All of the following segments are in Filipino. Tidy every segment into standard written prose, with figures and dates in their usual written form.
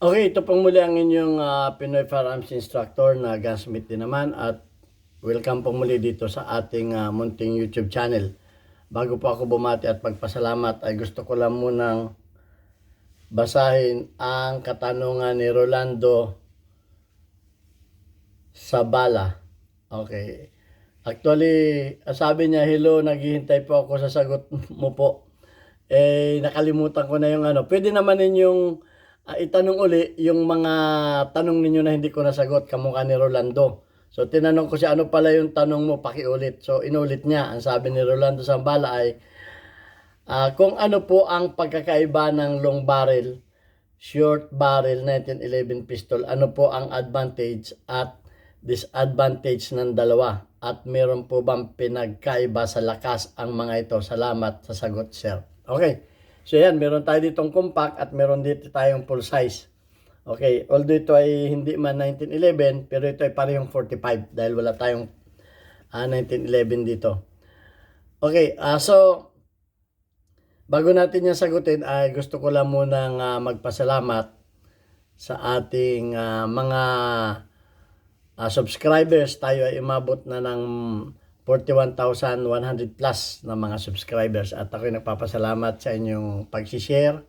Okay, ito pong muli ang inyong Pinoy Firearms Instructor na gunsmith din naman at welcome pong muli dito sa ating munting YouTube channel. Bago po ako bumati at magpasalamat ay gusto ko lang munang basahin ang katanungan ni Rolando Sabala. Okay. Actually, sabi niya, hello, naghihintay po ako sa sagot mo po. Nakalimutan ko na yung ano. Pwede naman ninyong itanong uli yung mga tanong ninyo na hindi ko nasagot, kamukha ni Rolando. So, tinanong ko siya, ano pala yung tanong mo, pakiulit. So, inulit niya. Ang sabi ni Rolando Sambala ay, kung ano po ang pagkakaiba ng long barrel, short barrel 1911 pistol, ano po ang advantage at disadvantage ng dalawa? At meron po bang pinagkaiba sa lakas ang mga ito? Salamat sa sagot, sir. Okay. So yan, meron tayo ditong compact at meron dito tayong full size. Okay, although ito ay hindi man 1911, pero ito ay parehong 45 dahil wala tayong 1911 dito. Okay, so bago natin yan sagutin, ay gusto ko lang munang magpasalamat sa ating mga subscribers. Tayo ay umabot na ng 41,100 plus na mga subscribers at ako'y nagpapasalamat sa inyong pag-share,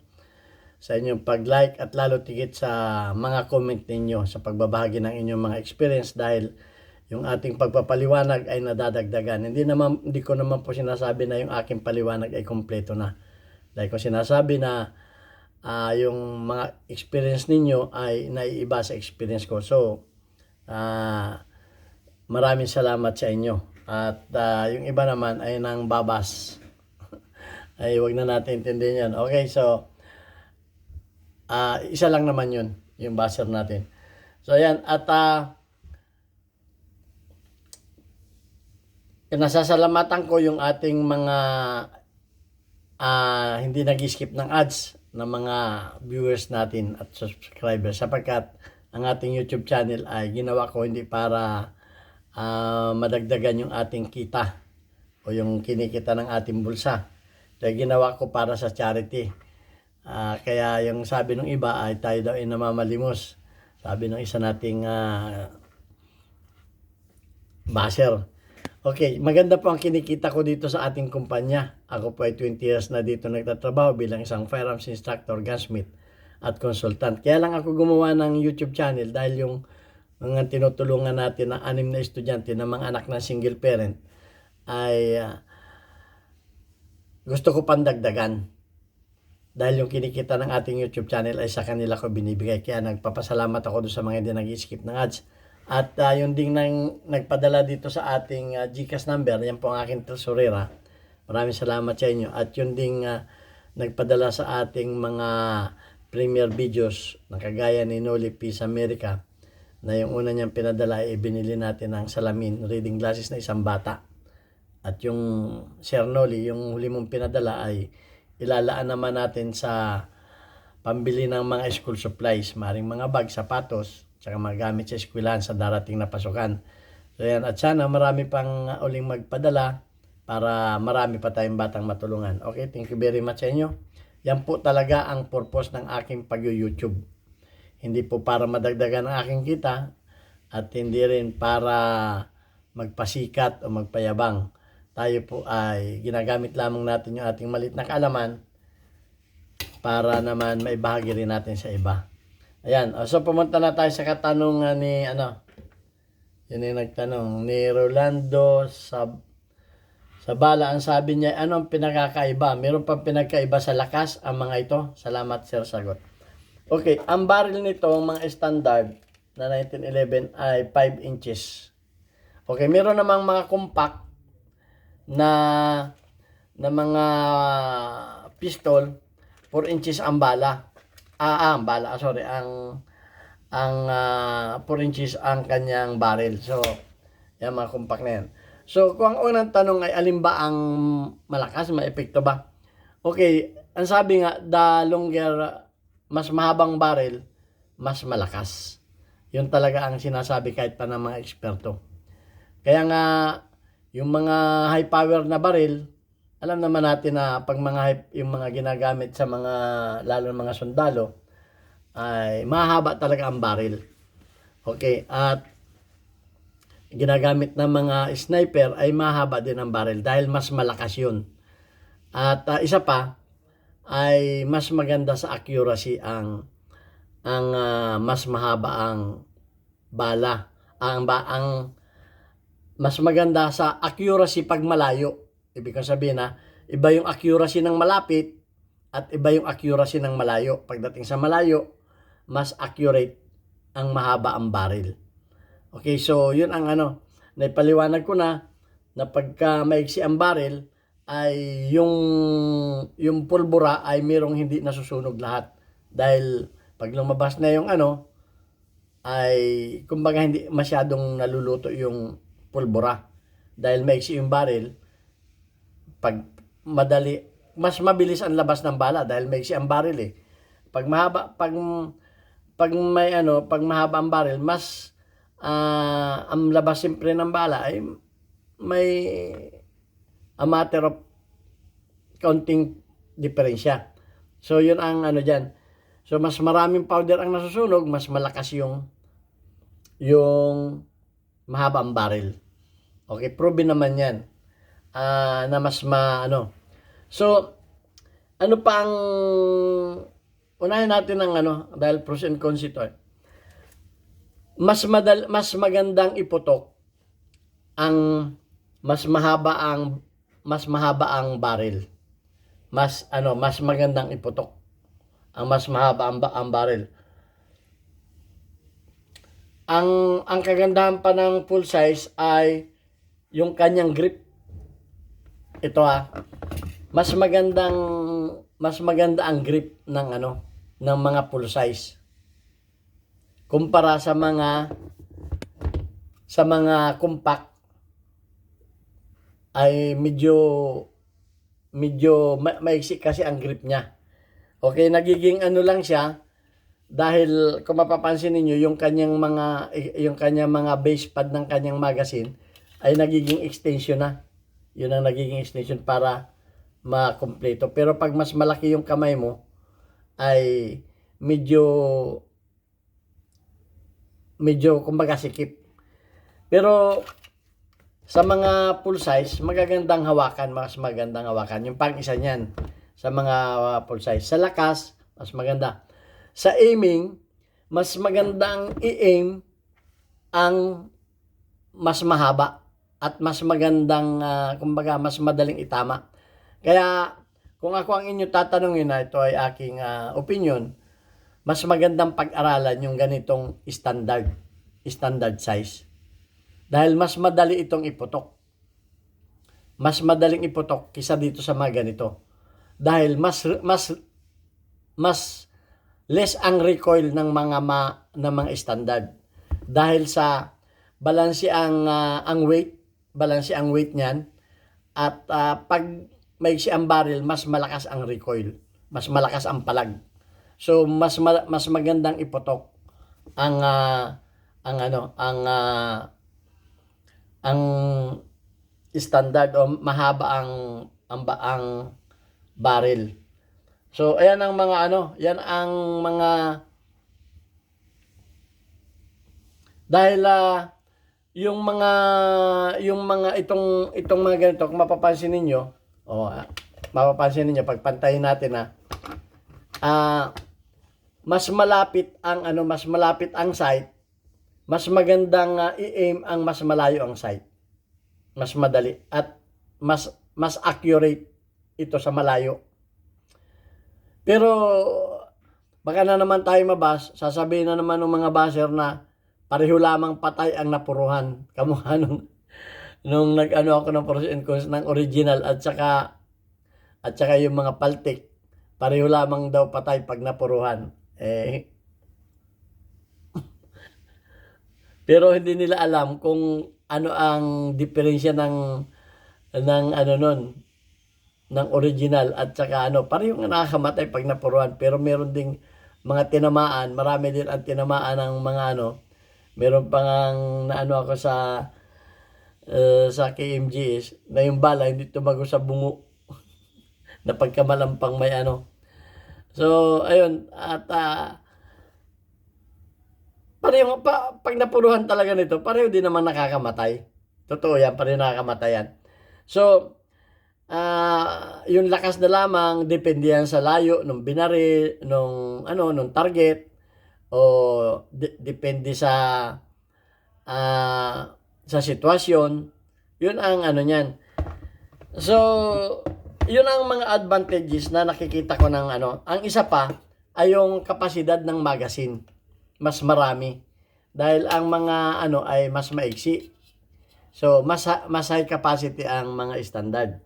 sa inyong pag-like at lalo tigit sa mga comment ninyo sa pagbabahagi ng inyong mga experience dahil yung ating pagpapaliwanag ay nadadagdagan. Hindi ko naman po sinasabi na yung aking paliwanag ay kompleto na. Dahil ko sinasabi na yung mga experience ninyo ay naiiba sa experience ko. So, maraming salamat sa inyo. At yung iba naman ay nang babas. Ay wag na natin intindihin yan. Okay, so isa lang naman yun, yung baser natin. So ayan, at nasasalamatan ko yung ating mga hindi nag-skip ng ads ng mga viewers natin at subscribers sapagkat ang ating YouTube channel ay ginawa ko hindi para madagdagan yung ating kita o yung kinikita ng ating bulsa. Kaya ginawa ko para sa charity. Kaya yung sabi ng iba ay tayo daw ay namamalimos. Sabi ng isa nating baser. Okay, maganda po ang kinikita ko dito sa ating kumpanya. Ako po ay 20 years na dito nagtatrabaho bilang isang firearms instructor, gunsmith at consultant. Kaya lang ako gumawa ng YouTube channel dahil yung mga tinutulungan natin na 6 na estudyante na mga anak ng single parent ay gusto ko pandagdagan dahil yung kinikita ng ating YouTube channel ay sa kanila ko binibigay. Kaya nagpapasalamat ako doon sa mga hindi nag-skip ng ads. At yung ding nagpadala dito sa ating GCash number, yan po ang aking tresurera. Maraming salamat sa inyo. At yung ding nagpadala sa ating mga premier videos na kagaya ni Noli Peace America, na yung una niyang pinadala ay binili natin ng salamin, reading glasses na isang bata. At yung Sir Noli, yung huli mong pinadala ay ilalaan naman natin sa pambili ng mga school supplies, maring mga bag, sapatos, tsaka mga gamit sa eskwelahan sa darating na pasukan. So yan, at sana marami pang uling magpadala para marami pa tayong batang matulungan. Okay, thank you very much sa inyo. Yan po talaga ang purpose ng aking pag-YouTube. Hindi po para madagdagan ang aking kita at hindi rin para magpasikat o magpayabang. Tayo po ay ginagamit lamang natin yung ating maliit na kaalaman para naman maibahagi rin natin sa iba. Ayan, so pumunta na tayo sa katanungan ni yun yung nagtanong ni Rolando Sabala. Ang sabi niya, anong pinagkakaiba? Meron pang pinagkaiba sa lakas ang mga ito? Salamat, sir, sagot. Okay, ang barrel nito, mga standard na 1911 ay 5 inches. Okay, meron namang mga compact na mga pistol, 4 inches ang bala. Ang 4 inches ang kanyang barrel. So, yan mga compact na yan. So, kung ang unang tanong ay alin ba ang malakas, maepekto ba? Okay, ang sabi nga, the longer mas mahabang barrel, mas malakas. Yun talaga ang sinasabi kahit pa ng mga eksperto. Kaya nga, yung mga high power na barrel, alam naman natin na pag yung mga ginagamit sa mga, lalo ng mga sundalo, ay mahaba talaga ang baril. Okay, at ginagamit ng mga sniper ay mahaba din ang baril dahil mas malakas yun. At isa pa ay mas maganda sa accuracy ang mas mahaba ang bala. Ang mas maganda sa accuracy pag malayo. Ibig sabihin na iba yung accuracy ng malapit at iba yung accuracy ng malayo. Pagdating sa malayo, mas accurate ang mahaba ang baril. Okay, so yun ang naipaliwanag ko na pagka maiksi ang baril ay yung pulbura ay merong hindi nasusunog lahat. Dahil pag lumabas na yung ay kumbaga hindi masyadong naluluto yung pulbura. Dahil maiksi yung baril, pag madali, mas mabilis ang labas ng bala dahil maiksi ang baril eh. Pag mahaba, pag mahaba ang baril, mas ang labas siyempre ng bala ay may a matter of counting diferensya. So yun ang dyan. So mas maraming powder ang nasusunog, mas malakas yung mahaba ang baril. Okay, proven naman yan. Na mas So, pa ang unahin natin ng dahil pros and cons ito. Mas magandang iputok ang mas mahaba ang baril. Mas magandang iputok ang mas mahaba ang baril. Ang kagandahan pa ng full size ay yung kanyang grip. Ito mas maganda ang grip ng ng mga full size kumpara sa mga compact ay medyo maiksi kasi ang grip niya. Okay, nagiging lang siya dahil kung mapapansin niyo yung kanyang mga base pad ng kanyang magazine ay nagiging extension na. Yun ang nagiging extension para makumpleto. Pero pag mas malaki yung kamay mo ay medyo kumbaga sikip. Pero sa mga full size, mas magandang hawakan. Yung pang isa niyan sa mga full size. Sa lakas, mas maganda. Sa aiming, mas magandang i-aim ang mas mahaba at mas magandang kumbaga mas madaling itama. Kaya kung ako ang inyo tatanungin na ito ay aking opinion, mas magandang pag-aralan yung ganitong standard size. Dahil mas madali itong iputok. Mas madaling iputok kaysa dito sa mga ganito. Dahil mas less ang recoil ng mga standard. Dahil sa balanse ang weight niyan at pag maiksi ang baril, mas malakas ang recoil, mas malakas ang palag. So mas magandang iputok ang standard o mahaba ang baril. So ayan ang mga yan ang mga dahil yung mga itong mga ganito kung mapapansin niyo, pagpantayin natin mas malapit ang sight, mas magandang i-aim ang mas malayo ang sight. Mas madali at mas accurate ito sa malayo. Pero baka na naman tayo mabas, sasabihin na naman ng mga baser na pareho lamang patay ang napuruhan. Kamukha nung ako ng pros and cons ng original at saka yung mga paltik, pareho lamang daw patay pag napuruhan. Pero hindi nila alam kung ano ang diferensya ng original at saka pareho nga nakakamatay pag napuruhan. Pero meron ding mga tinamaan, marami din ang tinamaan ng mga meron pang ako sa KMGS na yung bala hindi tumago sa bungo na pagkamalampang may So ayun at pareho, pag napuruhan talaga nito, pareho din naman nakakamatay. Totoo yan, pareho nakakamatay yan. So, yung lakas na lamang, depende yan sa layo, nung binari, nung target, o depende sa sitwasyon. Yun ang ano niyan. So, yun ang mga advantages na nakikita ko ng ano. Ang isa pa ay yung kapasidad ng magazine. Mas marami. Dahil ang mga ano ay mas maiksi. So, mas high capacity ang mga standard.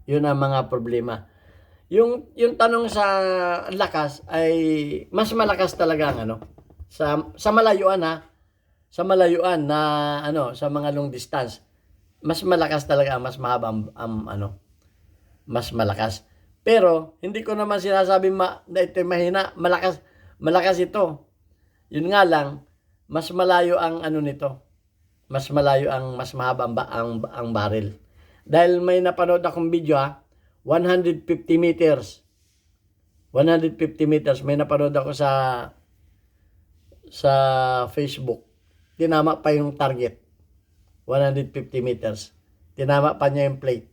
Yun ang mga problema. Yung tanong sa lakas ay mas malakas talaga ang ano. Sa malayuan ha. Sa malayuan na ano, sa mga long distance, mas malakas talaga, mas mahaba ano, mas malakas. Pero hindi ko naman sinasabi na ito mahina, malakas ito. Yun nga lang, mas malayo ang ano nito. Mas malayo ang mas mahaba ang barrel. Dahil may napanood akong video 150 meters. 150 meters may napanood ako sa Facebook. Tinama pa yung target. 150 meters. Tinama pa niya yung plate.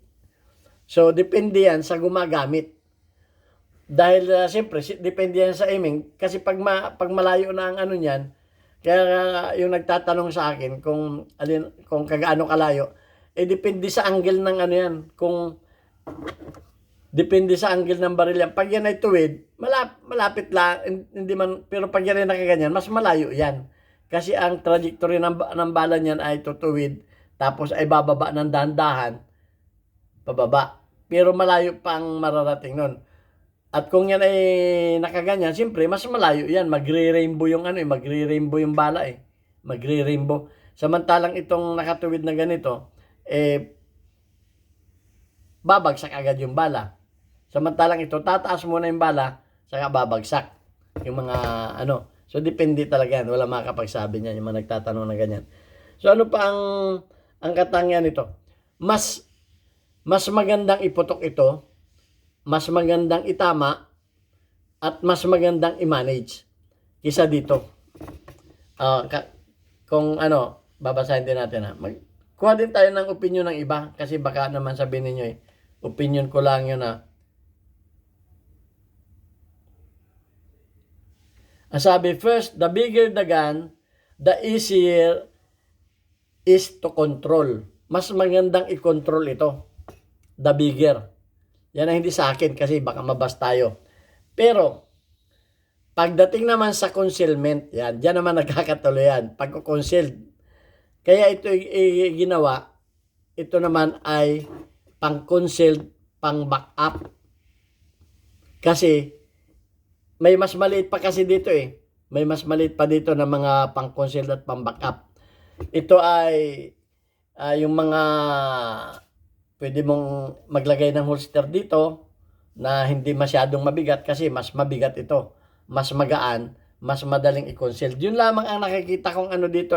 So, depende yan sa gumagamit. Dahil, siyempre, depende yan sa aiming. Kasi pag malayo na ang ano niyan, kaya yung nagtatanong sa akin kung kagaano kalayo, depende sa angle ng ano yan. Depende sa angle ng baril yan. Pag yan ay tuwid, malapit lang. Hindi man, pero pag yan ay nakaganyan, mas malayo yan. Kasi ang trajectory ng bala niyan ay tutuwid, tapos ay bababa ng dahan-dahan, pababa. Pero malayo pang mararating nun. At kung yan ay nakaganyan, siyempre, mas malayo yan. Magre-rainbow yung ano magre-rainbow yung bala Magre-rainbow. Samantalang itong nakatuwid na ganito, babagsak agad yung bala. Samantalang ito, tataas muna yung bala, saka babagsak. Yung mga ano. So, depende talaga yan. Wala makakapagsabi niyan, yung mga nagtatanong na ganyan. So, ano pa ang katangian nito? Mas magandang iputok ito, mas magandang itama, at mas magandang i-manage kisa dito. Kung ano, babasahin din natin kuha din tayo ng opinion ng iba, kasi baka naman sabihin ninyo opinion ko lang yun Ang sabi, first, the bigger the gun, the easier is to control. Mas magandang i-control ito. The bigger. Yan ang hindi sa akin kasi baka mabas tayo. Pero, pagdating naman sa concealment, diyan naman nagkakatuloy yan. Pagko-concealed. Kaya ito ginawa, ito naman ay pang-concealed, pang-backup. Kasi, may mas maliit pa kasi dito May mas maliit pa dito na mga pang-concealed at pang-backup. Ito ay yung mga pwede mong maglagay ng holster dito na hindi masyadong mabigat kasi mas mabigat ito. Mas magaan, mas madaling i-conceal. Yun lamang ang nakikita kong ano dito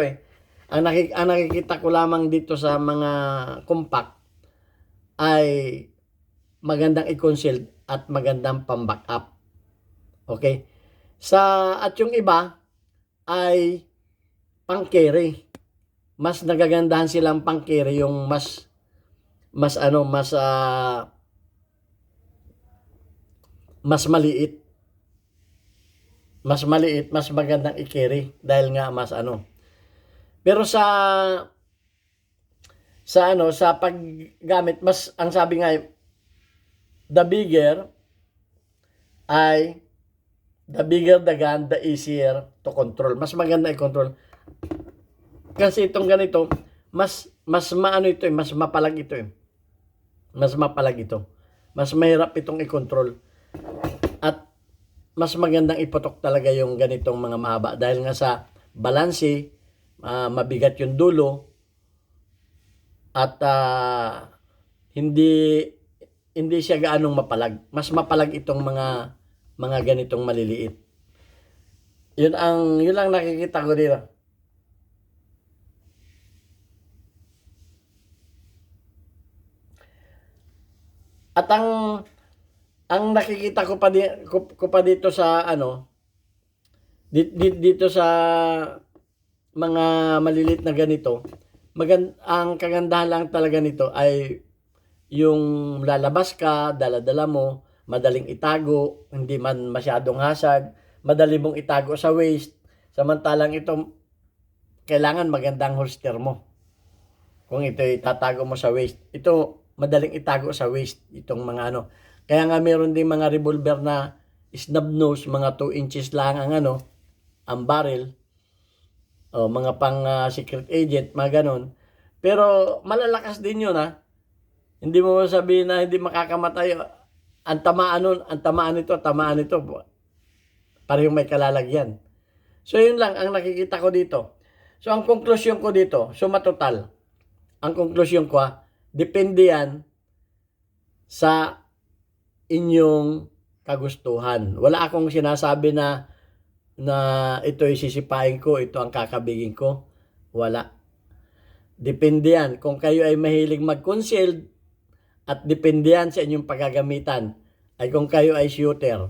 Ang nakikita ko lamang dito sa mga compact ay magandang i-conceal at magandang pang-backup. Okay? At yung iba ay pang-carry. Mas nagagandahan silang pang-carry yung mas maliit. Mas maliit, mas magandang i-carry dahil nga mas Pero sa paggamit, mas ang sabi nga the bigger the gun, the easier to control. Mas maganda i-control. Kasi itong ganito, mas mas mapalag ito Mas mapalag ito. Mas mahirap itong i-control. At mas magandang iputok talaga yung ganitong mga mahaba. Dahil nga sa balanse, mabigat yung dulo. At hindi siya gaanong mapalag. Mas mapalag itong mga ganitong maliliit. Yun lang nakikita ko dito. At ang nakikita ko pa dito sa dito sa mga malilit na ganito, ang kagandahan lang talaga nito ay yung lalabas ka, dala-dala mo, madaling itago, hindi man masyadong hasag, madali mong itago sa waist. Samantalang ito, kailangan magandang holster mo. Kung ito itatago mo sa waist, ito madaling itago sa waist, itong mga ano. Kaya nga meron din mga revolver na snub nose, mga 2 inches lang ang ano, ang barrel. O, mga pang secret agent, mga ganon. Pero malalakas din yun ha. Hindi mo sabihin na hindi makakamatay. Ang tamaan nun, ang tamaan nito, parehong may kalalagyan. So yun lang ang nakikita ko dito. So ang konklusyon ko dito, suma total, ang konklusyon ko depende yan sa inyong kagustuhan. Wala akong sinasabi na ito'y sisipain ko, ito ang kakabigin ko. Wala. Depende yan. Kung kayo ay mahilig mag-concealed, at depende yan sa inyong paggagamitan. Ay kung kayo ay shooter,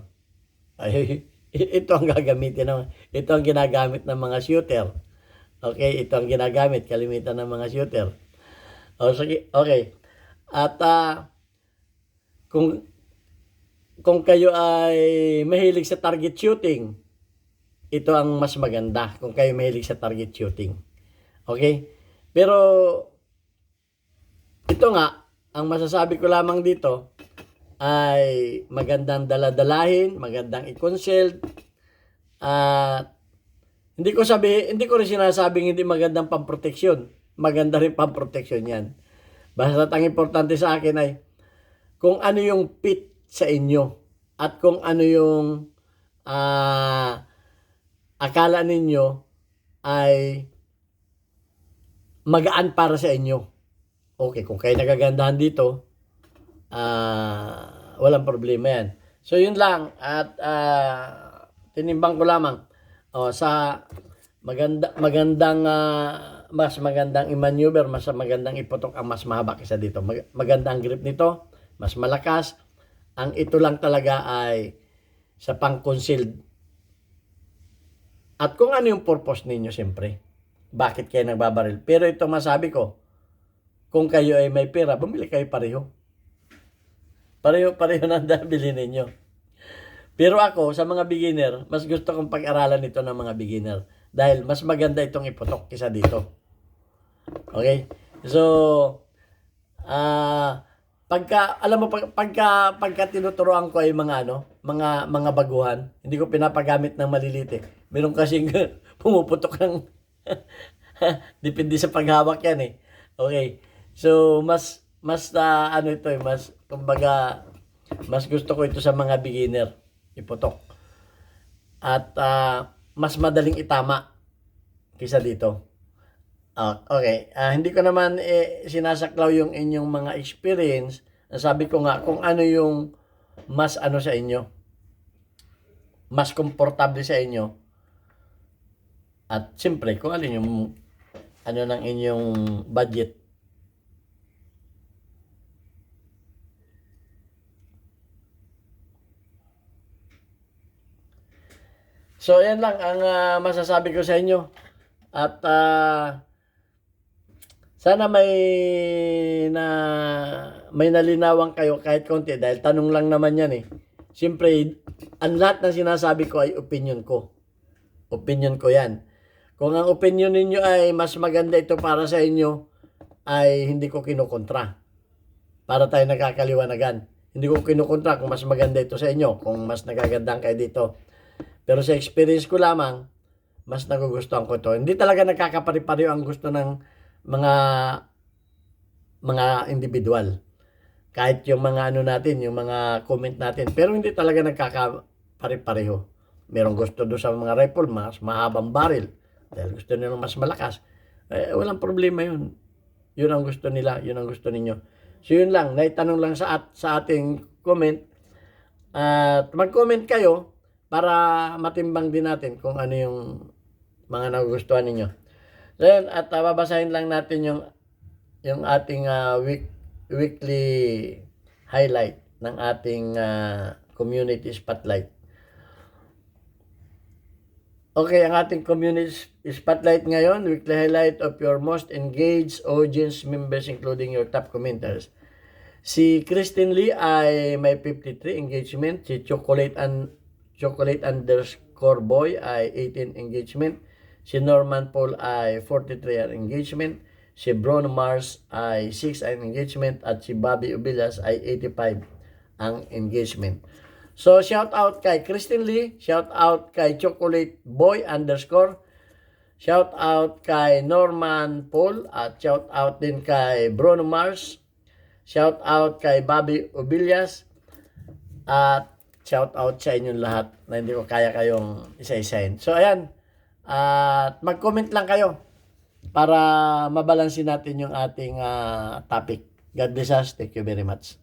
ay ito ang gagamitin ito ang ginagamit ng mga shooter. Okay, ito ang ginagamit kalimitan ng mga shooter. O sige, okay. At kung kayo ay mahilig sa target shooting, ito ang mas maganda kung kayo mahilig sa target shooting. Okay? Pero ito nga, ang masasabi ko lamang dito ay magandang daladalahin, magandang i-conceal. Hindi ko rin sinasabing hindi magandang pamproteksyon. Maganda rin pamproteksyon yan. Basta ang importante sa akin ay kung ano yung fit sa inyo at kung ano yung akala ninyo ay magaan para sa inyo. Okay, kung kayo nagagandahan dito, walang problema yan. So, yun lang. At tinimbang ko lamang sa magandang mas magandang i-maneuver, mas magandang iputok ang mas mahaba kaysa dito. Magandang grip nito, mas malakas. Ang ito lang talaga ay sa pang-concealed. At kung ano yung purpose ninyo, siyempre. Bakit kayo nagbabaril? Pero ito masabi ko, kung kayo ay may pera, bumili kayo pareho. Pareho na bilhin ninyo. Pero ako, sa mga beginner, mas gusto kong pag-aralan ito ng mga beginner. Dahil mas maganda itong iputok kisa dito. Okay? So, pagka tinuturoan ko ay mga baguhan, hindi ko pinapagamit ng malilit. Meron kasing pumuputok ng depende sa paghawak yan eh. Okay. So, mas kumbaga, mas gusto ko ito sa mga beginner, iputok. At mas madaling itama kaysa dito. Okay, hindi ko naman sinasaklaw yung inyong mga experience. Sabi ko nga kung ano yung mas sa inyo, mas komportable sa inyo. At siyempre, kung alin yung ng inyong budget. So, yan lang ang masasabi ko sa inyo. At sana may nalinawan kayo kahit konti dahil tanong lang naman yan eh. Siyempre, ang lahat na sinasabi ko ay opinion ko. Opinion ko yan. Kung ang opinion ninyo ay mas maganda ito para sa inyo, ay hindi ko kinukontra. Para tayo nakakaliwanagan. Hindi ko kinukontra kung mas maganda ito sa inyo, kung mas nagagandang kayo dito. Pero sa experience ko lamang, mas nagugustuhan ko ito. Hindi talaga nagkakapari-pareho ang gusto ng mga individual. Kahit yung mga natin, yung mga comment natin. Pero hindi talaga nagkakapari-pareho. Merong gusto doon sa mga rifle, mas mahabang barrel. Dahil gusto nilang mas malakas. Walang problema yun. Yun ang gusto nila, yun ang gusto ninyo. So yun lang, naitanong lang sa ating comment. At mag-comment kayo para matimbang din natin kung ano yung mga nagugustuhan ninyo. So yun, at babasahin lang natin yung ating weekly highlight ng ating community spotlight. Okay, ang ating community spotlight ngayon, weekly highlight of your most engaged audience members including your top commenters. Si Christine Lee ay may 53 engagement, si Chocolate underscore boy ay 18 engagement, si Norman Paul ay 43 ang engagement, si Bruno Mars ay 6 ang engagement, at si Bobby Ubillas ay 85 ang engagement. So, shout out kay Christine Lee, shout out kay Chocolate Boy underscore, shout out kay Norman Paul, at shout out din kay Bruno Mars, shout out kay Bobby Ubillas, at shout out sa inyong lahat na hindi ko kaya kayong isa-isahin. So, ayan, at mag-comment lang kayo para mabalansin natin yung ating topic. God bless us. Thank you very much.